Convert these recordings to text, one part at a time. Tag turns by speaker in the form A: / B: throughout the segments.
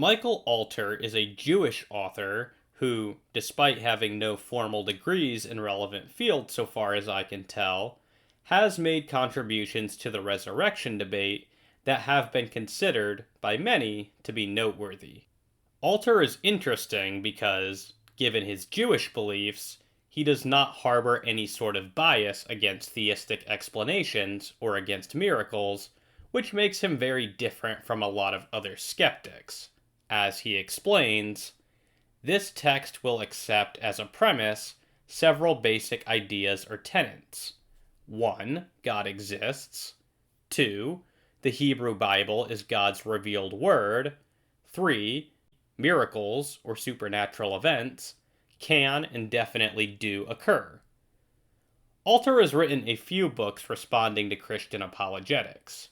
A: Michael Alter is a Jewish author who, despite having no formal degrees in relevant fields so far as I can tell, has made contributions to the resurrection debate that have been considered by many to be noteworthy. Alter is interesting because, given his Jewish beliefs, he does not harbor any sort of bias against theistic explanations or against miracles, which makes him very different from a lot of other skeptics. As he explains, this text will accept as a premise several basic ideas or tenets. 1. God exists. 2. The Hebrew Bible is God's revealed word. 3. Miracles, or supernatural events, can and definitely do occur. Alter has written a few books responding to Christian apologetics.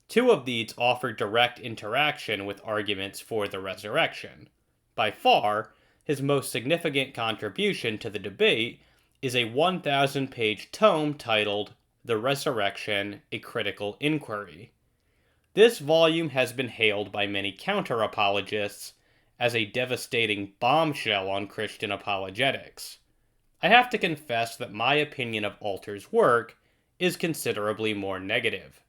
A: 2 of these offer direct interaction with arguments for the resurrection. By far, his most significant contribution to the debate is a 1,000-page tome titled The Resurrection, A Critical Inquiry. This volume has been hailed by many counter-apologists as a devastating bombshell on Christian apologetics. I have to confess that my opinion of Alter's work is considerably more negative.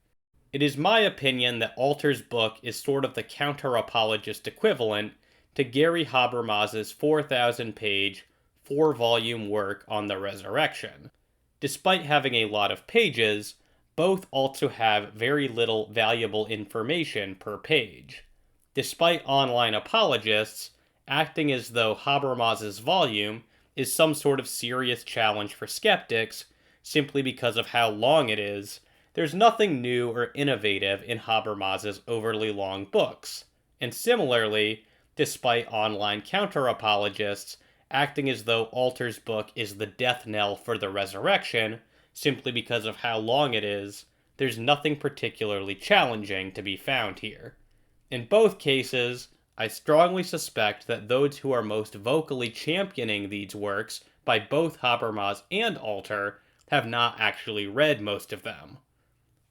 A: It is my opinion that Alter's book is sort of the counter-apologist equivalent to Gary Habermas's 4,000-page, 4-volume work on the resurrection. Despite having a lot of pages, both also have very little valuable information per page. Despite online apologists acting as though Habermas's volume is some sort of serious challenge for skeptics simply because of how long it is, there's nothing new or innovative in Habermas's overly long books. And similarly, despite online counter-apologists acting as though Alter's book is the death knell for the resurrection simply because of how long it is, there's nothing particularly challenging to be found here. In both cases, I strongly suspect that those who are most vocally championing these works by both Habermas and Alter have not actually read most of them.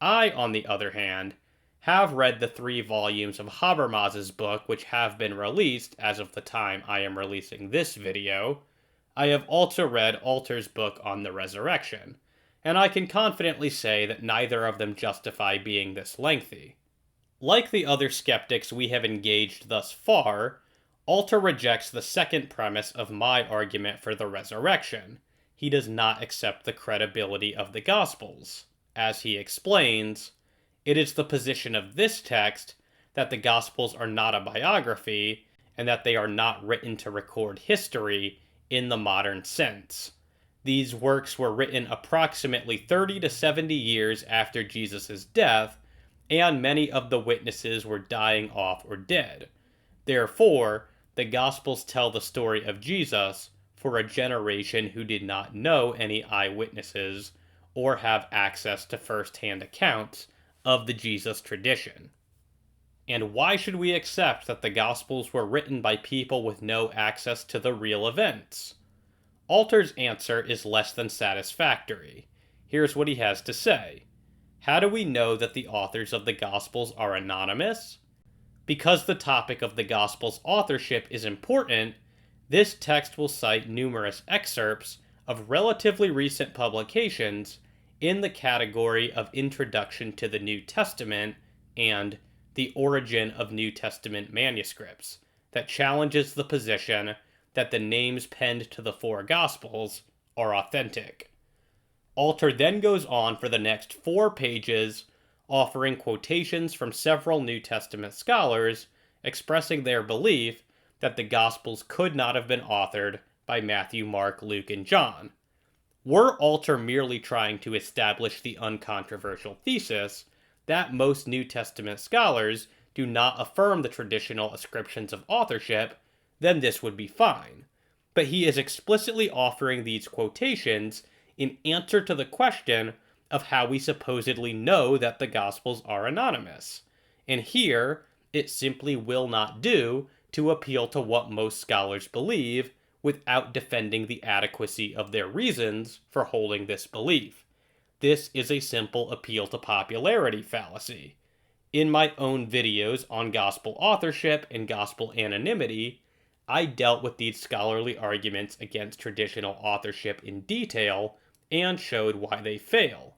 A: I, on the other hand, have read the 3 volumes of Habermas's book which have been released as of the time I am releasing this video. I have also read Alter's book on the resurrection, and I can confidently say that neither of them justify being this lengthy. Like the other skeptics we have engaged thus far, Alter rejects the second premise of my argument for the resurrection. He does not accept the credibility of the Gospels. As he explains, it is the position of this text that the Gospels are not a biography and that they are not written to record history in the modern sense. These works were written approximately 30 to 70 years after Jesus' death, and many of the witnesses were dying off or dead. Therefore, the Gospels tell the story of Jesus for a generation who did not know any eyewitnesses or have access to first-hand accounts of the Jesus tradition. And why should we accept that the Gospels were written by people with no access to the real events? Alter's answer is less than satisfactory. Here's what he has to say. How do we know that the authors of the Gospels are anonymous? Because the topic of the Gospel's authorship is important, this text will cite numerous excerpts of relatively recent publications in the category of Introduction to the New Testament and The Origin of New Testament Manuscripts that challenges the position that the names penned to the 4 Gospels are authentic. Alter then goes on for the next 4 pages, offering quotations from several New Testament scholars expressing their belief that the Gospels could not have been authored by Matthew, Mark, Luke, and John. Were Alter merely trying to establish the uncontroversial thesis that most New Testament scholars do not affirm the traditional ascriptions of authorship, then this would be fine. But he is explicitly offering these quotations in answer to the question of how we supposedly know that the Gospels are anonymous. And here, it simply will not do to appeal to what most scholars believe without defending the adequacy of their reasons for holding this belief. This is a simple appeal to popularity fallacy. In my own videos on gospel authorship and gospel anonymity, I dealt with these scholarly arguments against traditional authorship in detail and showed why they fail.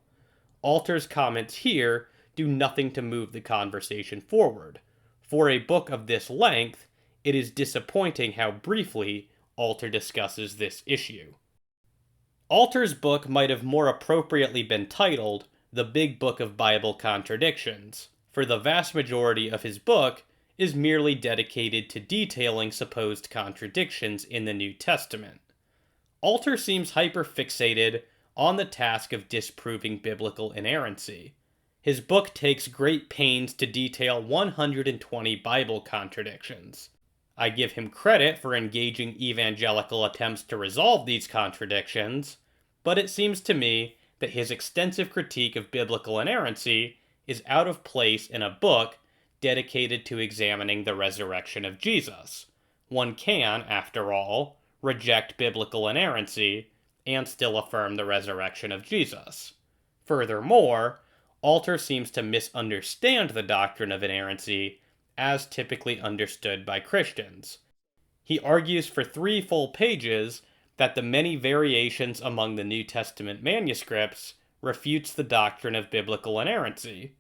A: Alter's comments here do nothing to move the conversation forward. For a book of this length, it is disappointing how briefly Alter discusses this issue. Alter's book might have more appropriately been titled The Big Book of Bible Contradictions, for the vast majority of his book is merely dedicated to detailing supposed contradictions in the New Testament. Alter seems hyper-fixated on the task of disproving biblical inerrancy. His book takes great pains to detail 120 Bible contradictions. I give him credit for engaging evangelical attempts to resolve these contradictions, but it seems to me that his extensive critique of biblical inerrancy is out of place in a book dedicated to examining the resurrection of Jesus. One can, after all, reject biblical inerrancy and still affirm the resurrection of Jesus. Furthermore, Alter seems to misunderstand the doctrine of inerrancy as typically understood by Christians. He argues for 3 full pages that the many variations among the New Testament manuscripts refutes the doctrine of biblical inerrancy.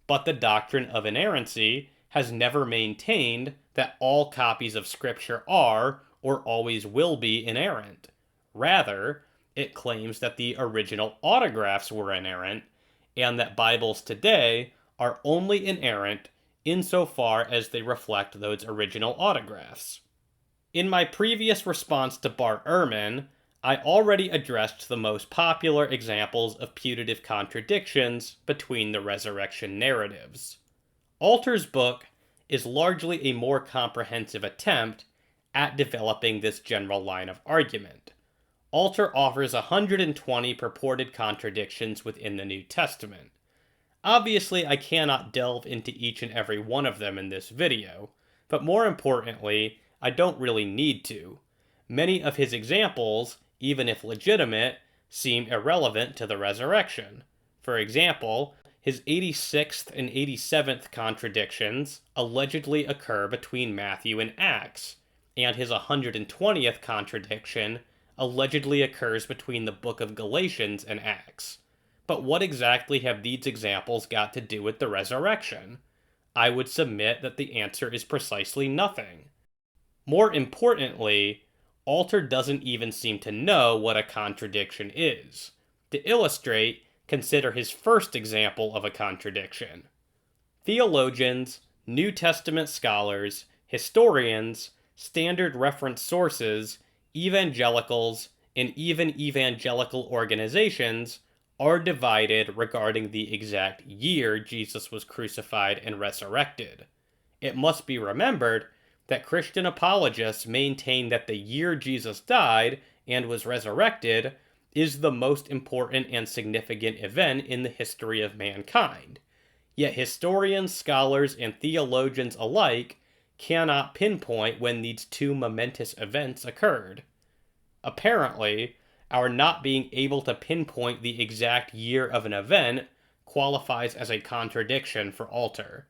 A: But the doctrine of inerrancy has never maintained that all copies of Scripture are or always will be inerrant. Rather, it claims that the original autographs were inerrant, and that Bibles today are only inerrant insofar as they reflect those original autographs. In my previous response to Bart Ehrman, I already addressed the most popular examples of putative contradictions between the resurrection narratives. Alter's book is largely a more comprehensive attempt at developing this general line of argument. Alter offers 120 purported contradictions within the New Testament. Obviously, I cannot delve into each and every one of them in this video, but more importantly, I don't really need to. Many of his examples, even if legitimate, seem irrelevant to the resurrection. For example, his 86th and 87th contradictions allegedly occur between Matthew and Acts, and his 120th contradiction allegedly occurs between the book of Galatians and Acts. But what exactly have these examples got to do with the resurrection? I would submit that the answer is precisely nothing. More importantly, Alter doesn't even seem to know what a contradiction is. To illustrate, consider his first example of a contradiction. Theologians, New Testament scholars, historians, standard reference sources, evangelicals, and even evangelical organizations are divided regarding the exact year Jesus was crucified and resurrected. It must be remembered that Christian apologists maintain that the year Jesus died and was resurrected is the most important and significant event in the history of mankind. Yet historians, scholars, and theologians alike cannot pinpoint when these 2 momentous events occurred. Apparently, our not being able to pinpoint the exact year of an event qualifies as a contradiction for Alter.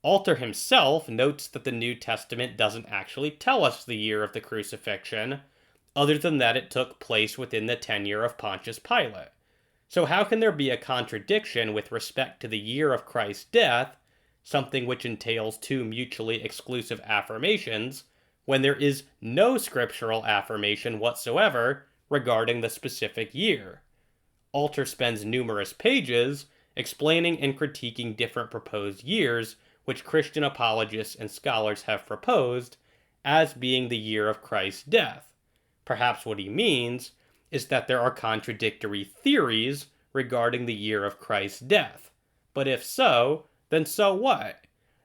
A: Alter himself notes that the New Testament doesn't actually tell us the year of the crucifixion, other than that it took place within the tenure of Pontius Pilate. So how can there be a contradiction with respect to the year of Christ's death, something which entails 2 mutually exclusive affirmations, when there is no scriptural affirmation whatsoever regarding the specific year? Alter spends numerous pages explaining and critiquing different proposed years which Christian apologists and scholars have proposed as being the year of Christ's death. Perhaps what he means is that there are contradictory theories regarding the year of Christ's death. But if so, then so what?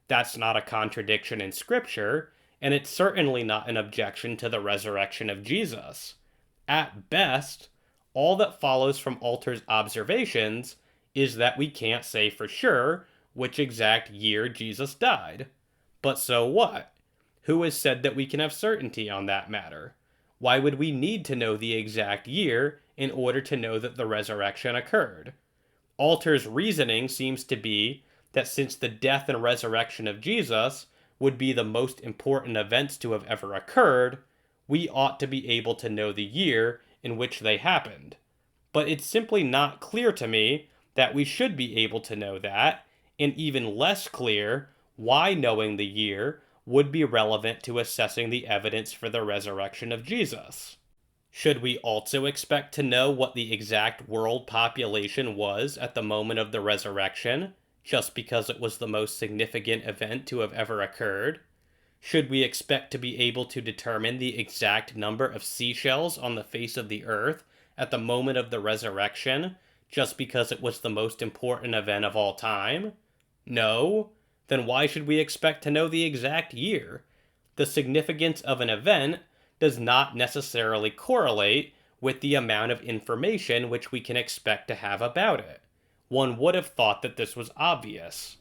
A: That's not a contradiction in Scripture, and it's certainly not an objection to the resurrection of Jesus. At best, all that follows from Alter's observations is that we can't say for sure which exact year Jesus died. But so what? Who has said that we can have certainty on that matter? Why would we need to know the exact year in order to know that the resurrection occurred? Alter's reasoning seems to be that since the death and resurrection of Jesus would be the most important events to have ever occurred, we ought to be able to know the year in which they happened. But it's simply not clear to me that we should be able to know that, and even less clear why knowing the year would be relevant to assessing the evidence for the resurrection of Jesus. Should we also expect to know what the exact world population was at the moment of the resurrection, just because it was the most significant event to have ever occurred? Should we expect to be able to determine the exact number of seashells on the face of the earth at the moment of the resurrection, just because it was the most important event of all time? No. Then why should we expect to know the exact year? The significance of an event does not necessarily correlate with the amount of information which we can expect to have about it. One would have thought that this was obvious.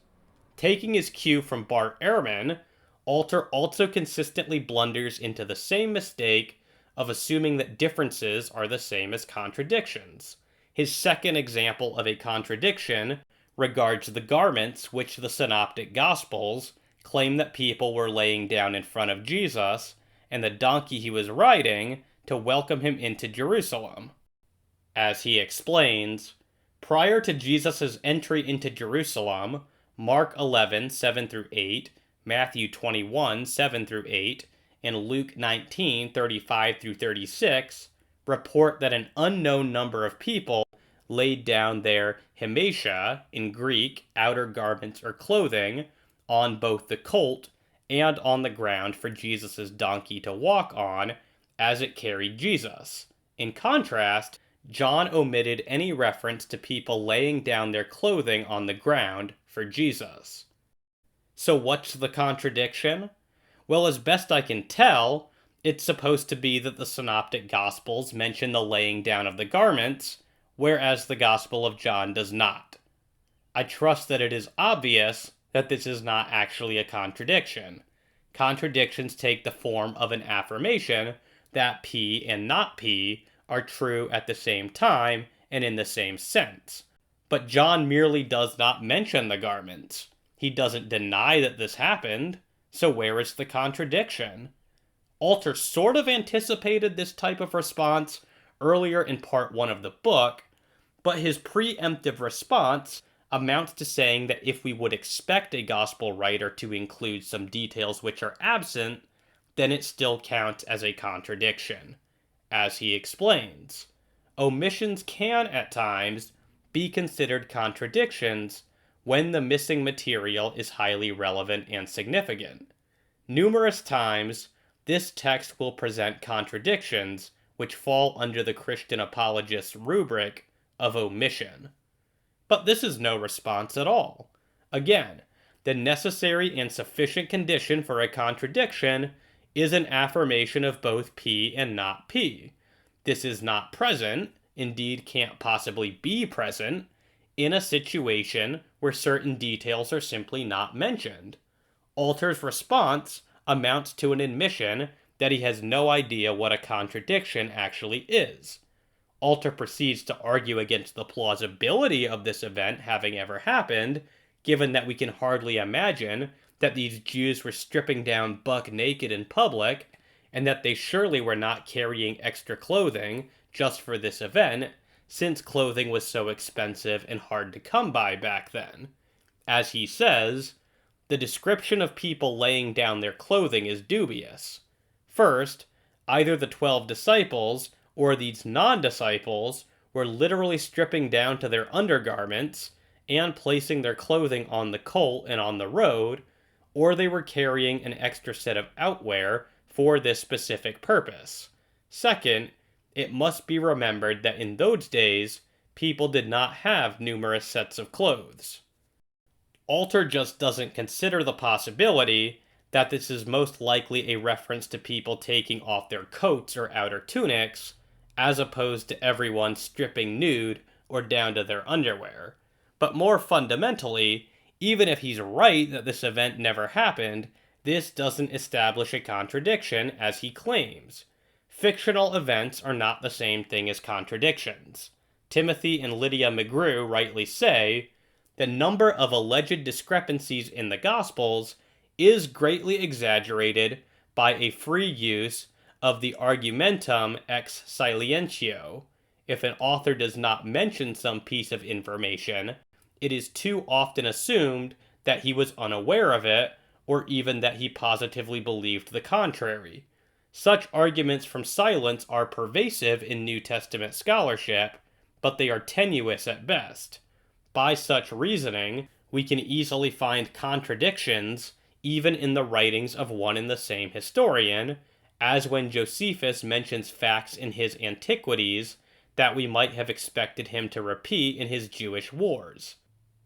A: Taking his cue from Bart Ehrman, Alter also consistently blunders into the same mistake of assuming that differences are the same as contradictions. His second example of a contradiction regards the garments which the Synoptic Gospels claim that people were laying down in front of Jesus and the donkey he was riding to welcome him into Jerusalem. As he explains, prior to Jesus' entry into Jerusalem, Mark 11, 7-8, Matthew 21, 7-8, and Luke 19, 35-36 report that an unknown number of people laid down their hematia, in Greek, outer garments or clothing, on both the colt and on the ground for Jesus' donkey to walk on as it carried Jesus. In contrast, John omitted any reference to people laying down their clothing on the ground for Jesus. So what's the contradiction? Well, as best I can tell, it's supposed to be that the Synoptic Gospels mention the laying down of the garments, whereas the Gospel of John does not. I trust that it is obvious that this is not actually a contradiction. Contradictions take the form of an affirmation that P and not P are true at the same time and in the same sense. But John merely does not mention the garments. He doesn't deny that this happened, so where is the contradiction? Alter sort of anticipated this type of response earlier in part 1 of the book, but his preemptive response amounts to saying that if we would expect a gospel writer to include some details which are absent, then it still counts as a contradiction. As he explains, omissions can, at times, be considered contradictions when the missing material is highly relevant and significant. Numerous times, this text will present contradictions which fall under the Christian apologist's rubric of omission. But this is no response at all. Again, the necessary and sufficient condition for a contradiction is an affirmation of both P and not P. This is not present, indeed can't possibly be present, in a situation where certain details are simply not mentioned. Alter's response amounts to an admission that he has no idea what a contradiction actually is. Alter proceeds to argue against the plausibility of this event having ever happened, given that we can hardly imagine that these Jews were stripping down buck naked in public, and that they surely were not carrying extra clothing just for this event, since clothing was so expensive and hard to come by back then. As he says, the description of people laying down their clothing is dubious. First, either the 12 disciples or these non-disciples were literally stripping down to their undergarments and placing their clothing on the colt and on the road, or they were carrying an extra set of outwear for this specific purpose. Second, it must be remembered that in those days, people did not have numerous sets of clothes. Alter just doesn't consider the possibility that this is most likely a reference to people taking off their coats or outer tunics, as opposed to everyone stripping nude or down to their underwear. But more fundamentally, even if he's right that this event never happened, this doesn't establish a contradiction as he claims. Fictional events are not the same thing as contradictions. Timothy and Lydia McGrew rightly say, the number of alleged discrepancies in the Gospels is greatly exaggerated by a free use of the argumentum ex silentio. If an author does not mention some piece of information, it is too often assumed that he was unaware of it, or even that he positively believed the contrary. Such arguments from silence are pervasive in New Testament scholarship, but they are tenuous at best. By such reasoning, we can easily find contradictions even in the writings of one and the same historian, as when Josephus mentions facts in his Antiquities that we might have expected him to repeat in his Jewish wars.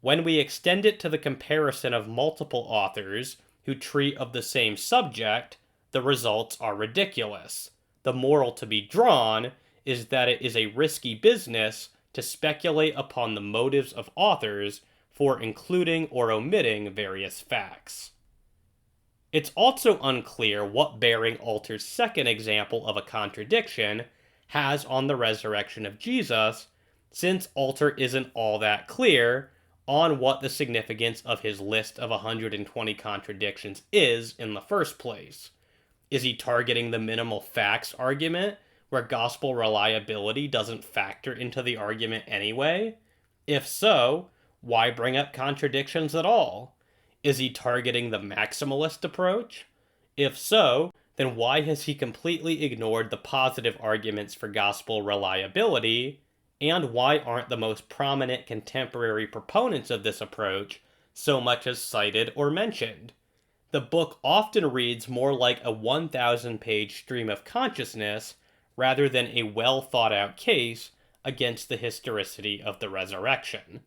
A: When we extend it to the comparison of multiple authors who treat of the same subject, the results are ridiculous. The moral to be drawn is that it is a risky business to speculate upon the motives of authors for including or omitting various facts. It's also unclear what bearing Alter's second example of a contradiction has on the resurrection of Jesus, since Alter isn't all that clear on what the significance of his list of 120 contradictions is in the first place. Is he targeting the minimal facts argument, where gospel reliability doesn't factor into the argument anyway? If so, why bring up contradictions at all? Is he targeting the maximalist approach? If so, then why has he completely ignored the positive arguments for gospel reliability? And why aren't the most prominent contemporary proponents of this approach so much as cited or mentioned? The book often reads more like a 1,000-page stream of consciousness rather than a well-thought-out case against the historicity of the resurrection.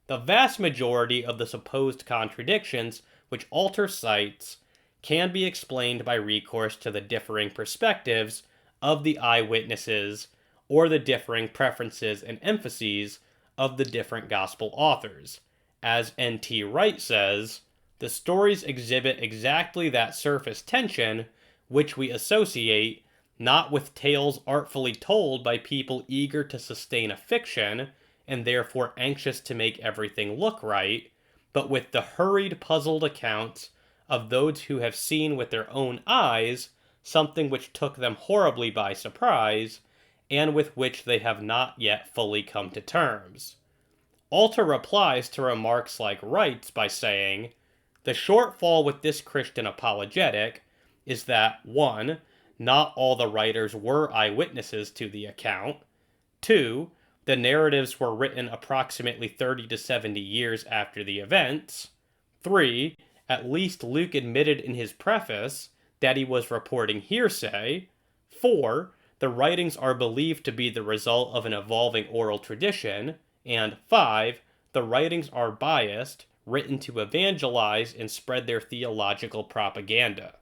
A: The vast majority of the supposed contradictions which Alter cites can be explained by recourse to the differing perspectives of the eyewitnesses or the differing preferences and emphases of the different gospel authors. As N.T. Wright says, the stories exhibit exactly that surface tension which we associate not with tales artfully told by people eager to sustain a fiction and therefore anxious to make everything look right, but with the hurried, puzzled accounts of those who have seen with their own eyes something which took them horribly by surprise, and with which they have not yet fully come to terms. Alter replies to remarks like Wright's by saying, the shortfall with this Christian apologetic is that 1. Not all the writers were eyewitnesses to the account, 2. The narratives were written approximately 30 to 70 years after the events, 3. At least Luke admitted in his preface that he was reporting hearsay, 4. The writings are believed to be the result of an evolving oral tradition, and 5. The writings are biased, written to evangelize and spread their theological propaganda.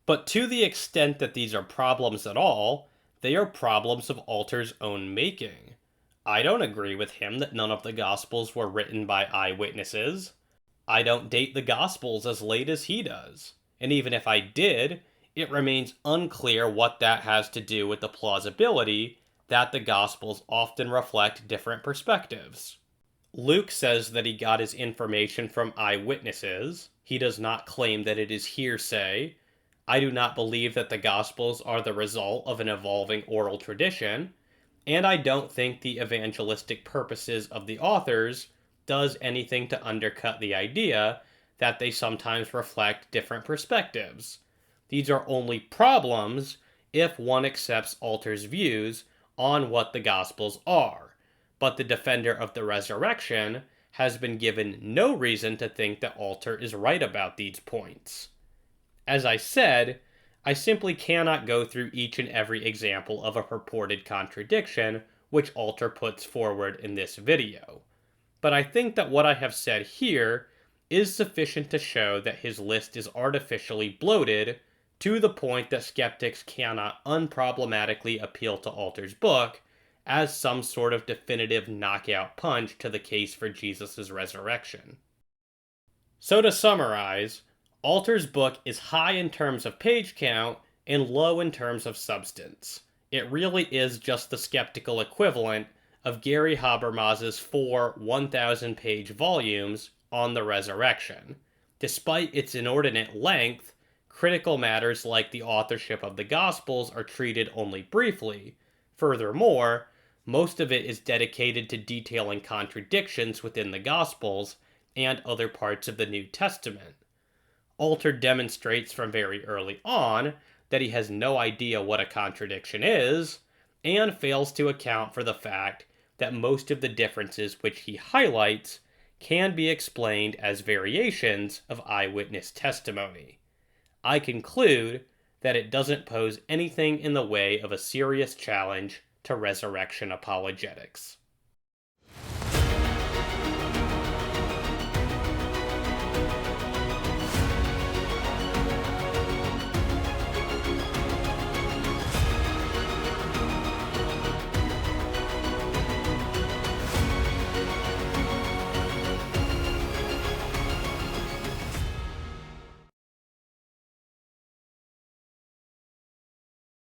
A: But to the extent that these are problems at all, they are problems of Alter's own making. I don't agree with him that none of the Gospels were written by eyewitnesses. I don't date the Gospels as late as he does. And even if I did, it remains unclear what that has to do with the plausibility that the Gospels often reflect different perspectives. Luke says that he got his information from eyewitnesses. He does not claim that it is hearsay. I do not believe that the Gospels are the result of an evolving oral tradition, and I don't think the evangelistic purposes of the authors does anything to undercut the idea that they sometimes reflect different perspectives. These are only problems if one accepts Alter's views on what the Gospels are, but the defender of the resurrection has been given no reason to think that Alter is right about these points. As I said, I simply cannot go through each and every example of a purported contradiction which Alter puts forward in this video, but I think that what I have said here is sufficient to show that his list is artificially bloated to the point that skeptics cannot unproblematically appeal to Alter's book as some sort of definitive knockout punch to the case for Jesus' resurrection. So to summarize, Alter's book is high in terms of page count and low in terms of substance. It really is just the skeptical equivalent of Gary Habermas's 4 1,000-page volumes on the resurrection. Despite its inordinate length, critical matters like the authorship of the Gospels are treated only briefly. Furthermore, most of it is dedicated to detailing contradictions within the Gospels and other parts of the New Testament. Alter demonstrates from very early on that he has no idea what a contradiction is, and fails to account for the fact that most of the differences which he highlights can be explained as variations of eyewitness testimony. I conclude that it doesn't pose anything in the way of a serious challenge to resurrection apologetics.